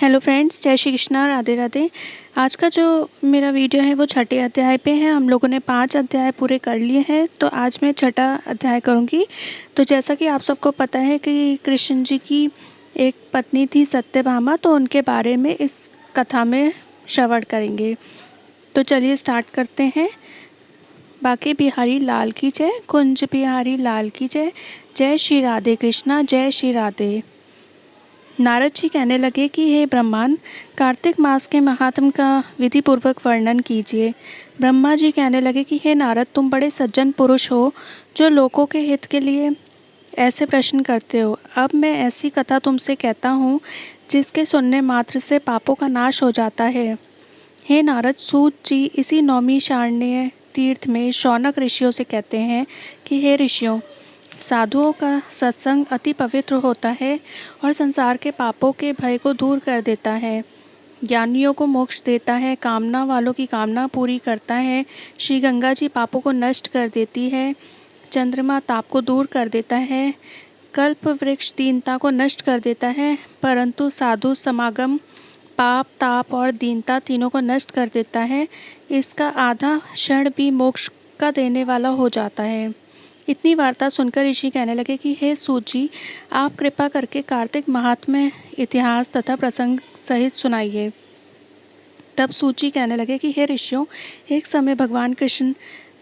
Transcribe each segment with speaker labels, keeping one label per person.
Speaker 1: Hello friends, जय श्री कृष्णा, राधे राधे। आज का जो मेरा वीडियो है वो छठे अध्याय पे है। हम लोगों ने 5 अध्याय पूरे कर लिए हैं, तो आज मैं छठा अध्याय करूँगी। तो जैसा कि आप सबको पता है कि कृष्ण जी की एक पत्नी थी सत्यभामा, तो उनके बारे में इस कथा में श्रवण करेंगे। तो चलिए स्टार्ट करते हैं। बाके बिहारी लाल की जय, कुंज बिहारी लाल की जय, जय श्री राधे कृष्णा, जय श्री राधे। नारद जी कहने लगे कि हे ब्रह्मांड, कार्तिक मास के महात्म का विधि पूर्वक वर्णन कीजिए। ब्रह्मा जी कहने लगे कि हे नारद, तुम बड़े सज्जन पुरुष हो जो लोगों के हित के लिए ऐसे प्रश्न करते हो। अब मैं ऐसी कथा तुमसे कहता हूँ जिसके सुनने मात्र से पापों का नाश हो जाता है। हे नारद, सूत जी इसी नौमी शारण्य तीर्थ में शौनक ऋषियों से कहते हैं कि हे ऋषियों, साधुओं का सत्संग अति पवित्र होता है और संसार के पापों के भय को दूर कर देता है, ज्ञानियों को मोक्ष देता है, कामना वालों की कामना पूरी करता है। श्री गंगा जी पापों को नष्ट कर देती है, चंद्रमा ताप को दूर कर देता है, कल्प वृक्ष दीनता को नष्ट कर देता है, परंतु साधु समागम पाप ताप और दीनता तीनों को नष्ट कर देता है। इसका आधा क्षण भी मोक्ष का देने वाला हो जाता है। इतनी वार्ता सुनकर ऋषि कहने लगे कि हे सूत जी, आप कृपा करके कार्तिक महात्म्य इतिहास तथा प्रसंग सहित सुनाइए। तब सूत जी कहने लगे कि हे ऋषियों, एक समय भगवान कृष्ण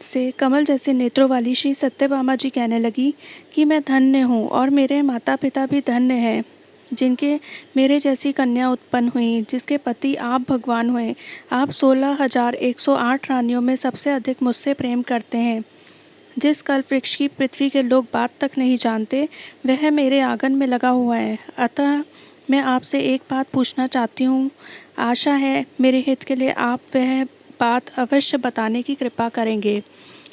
Speaker 1: से कमल जैसे नेत्रों वाली श्री सत्यभामा जी कहने लगी कि मैं धन्य हूँ और मेरे माता पिता भी धन्य हैं, जिनके मेरे जैसी कन्या उत्पन्न हुई, जिसके पति आप भगवान हुए। आप 16,108 रानियों में सबसे अधिक मुझसे प्रेम करते हैं। जिस कल्प वृक्ष की पृथ्वी के लोग बात तक नहीं जानते, वह मेरे आंगन में लगा हुआ है। अतः मैं आपसे एक बात पूछना चाहती हूँ। आशा है मेरे हित के लिए आप वह बात अवश्य बताने की कृपा करेंगे।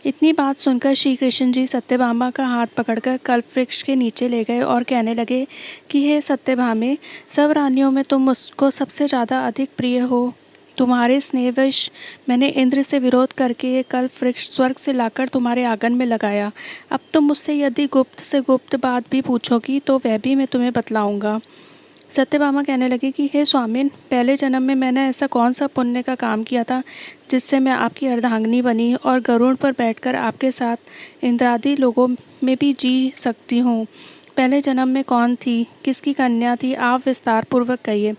Speaker 1: इतनी बात सुनकर श्री कृष्ण जी सत्यभामा का हाथ पकड़कर कल्प वृक्ष के नीचे ले गए और कहने लगे कि हे सत्यभामे, सब रानियों में तुम मुझको सबसे ज़्यादा अधिक प्रिय हो। तुम्हारे स्नेहवश मैंने इंद्र से विरोध करके ये कल्प वृक्ष स्वर्ग से लाकर तुम्हारे आंगन में लगाया। अब तुम मुझसे यदि गुप्त से गुप्त बात भी पूछोगी तो वह भी मैं तुम्हें बतलाऊंगा। सत्यभामा कहने लगी कि हे स्वामिन, पहले जन्म में मैंने ऐसा कौन सा पुण्य का काम किया था जिससे मैं आपकी अर्धांगिनी बनी और गरुड़ पर बैठकर आपके साथ इंद्रादि लोगों में भी जी सकती हूँ। पहले जन्म में कौन थी, किसकी कन्या थी, आप विस्तार पूर्वक कहिए।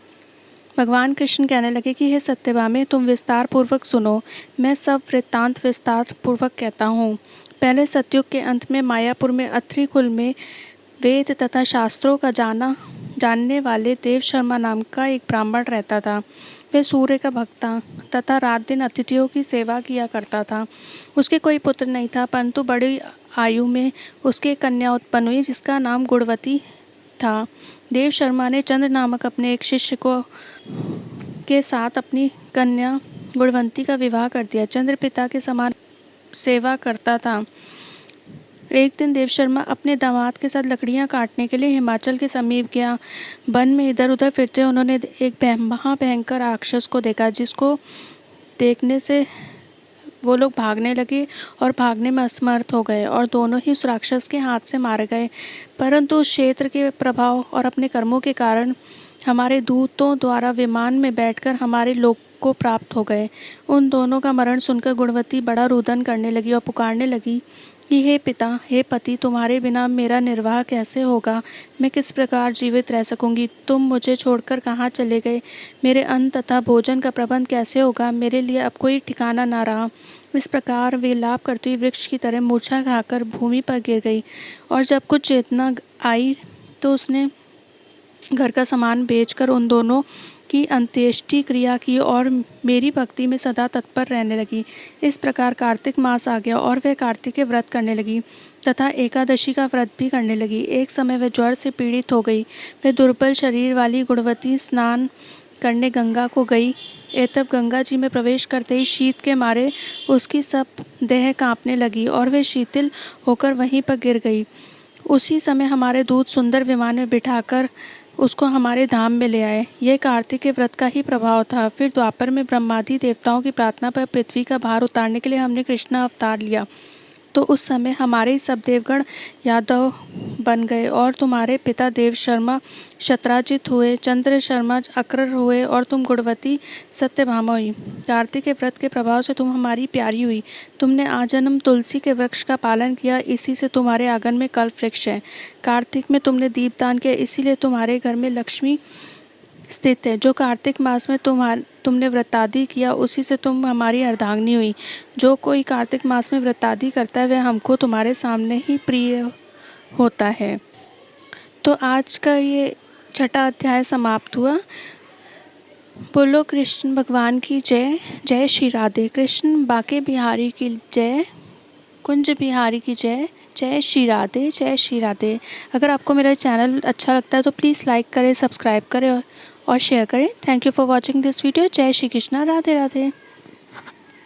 Speaker 1: भगवान कृष्ण कहने लगे कि हे सत्यभामे, तुम विस्तार पूर्वक सुनो। मैं सब वृत्तांत विस्तार पूर्वक कहता हूँ। पहले सतयुग के अंत में मायापुर में अत्रि कुल में वेद तथा शास्त्रों का जानने वाले देव शर्मा नाम का एक ब्राह्मण रहता था। वह सूर्य का भक्त था तथा रात दिन अतिथियों की सेवा किया करता था। उसके कोई पुत्र नहीं था, परंतु बड़ी आयु में उसकी एक कन्या उत्पन्न हुई जिसका नाम गुणवती था। देव शर्मा ने चंद्र नामक अपने एक शिष्य को के साथ अपनी कन्या गुणवंती का विवाह कर दिया। चंद्र पिता के समान सेवा करता था। एक दिन देव शर्मा अपने दामाद के साथ लकड़ियां काटने के लिए हिमाचल के समीप गया। वन में इधर उधर फिरते उन्होंने एक महाभयंकर राक्षस को देखा, जिसको देखने से वो लोग भागने लगे और भागने में असमर्थ हो गए और दोनों ही उस राक्षस के हाथ से मारे गए। परंतु उस क्षेत्र के प्रभाव और अपने कर्मों के कारण हमारे दूतों द्वारा विमान में बैठकर हमारे लोक को प्राप्त हो गए। उन दोनों का मरण सुनकर गुणवती बड़ा रुदन करने लगी और पुकारने लगी कि हे पिता, हे पति, तुम्हारे बिना मेरा निर्वाह कैसे होगा? मैं किस प्रकार जीवित रह सकूंगी? तुम मुझे छोड़कर कहाँ चले गए? मेरे अन्न तथा भोजन का प्रबंध कैसे होगा? मेरे लिए अब कोई ठिकाना ना रहा। इस प्रकार वे लाप करती हुई वृक्ष की तरह मूर्छा खाकर भूमि पर गिर गई। और जब कुछ चेतना आई तो उसने घर का सामान बेचकर उन दोनों की अंत्येष्टि क्रिया की और मेरी भक्ति में सदा तत्पर रहने लगी। इस प्रकार कार्तिक मास आ गया और वह कार्तिक के व्रत करने लगी तथा एकादशी का व्रत भी करने लगी। एक समय वह ज्वर से पीड़ित हो गई। वह दुर्बल शरीर वाली गुणवती स्नान करने गंगा को गई। तब गंगा जी में प्रवेश करते ही शीत के मारे उसकी सब देह कांपने लगी और वह शिथिल होकर वहीं पर गिर गई। उसी समय हमारे दूत सुंदर विमान में बिठाकर उसको हमारे धाम में ले आए। यह कार्तिक के व्रत का ही प्रभाव था। फिर द्वापर में ब्रह्मादि देवताओं की प्रार्थना पर पृथ्वी का भार उतारने के लिए हमने कृष्ण अवतार लिया। तो उस समय हमारे ही सब देवगण यादव बन गए और तुम्हारे पिता देव शर्मा शत्राजित हुए, चंद्र शर्मा अक्रर हुए और तुम गुणवती सत्यभामा हुई। कार्तिक के व्रत के प्रभाव से तुम हमारी प्यारी हुई। तुमने आजन्म तुलसी के वृक्ष का पालन किया, इसी से तुम्हारे आंगन में कल्प वृक्ष है। कार्तिक में तुमने दीपदान किया, इसीलिए तुम्हारे घर में लक्ष्मी स्थित है। जो कार्तिक मास में तुमने व्रतादि किया, उसी से तुम हमारी अर्धांगिनी हुई। जो कोई कार्तिक मास में व्रतादि करता है वह हमको तुम्हारे सामने ही प्रिय होता है। तो आज का ये छठा अध्याय समाप्त हुआ। बोलो कृष्ण भगवान की जय। जय श्री राधे। कृष्ण बाके बिहारी की जय, कुंज बिहारी की जय। जय श्री राधे, जय श्री राधे। अगर आपको मेरा चैनल अच्छा लगता है तो प्लीज़ लाइक करें, सब्सक्राइब करें और शेयर करें। Thank you for watching this video. जय श्री कृष्णा। राधे राधे।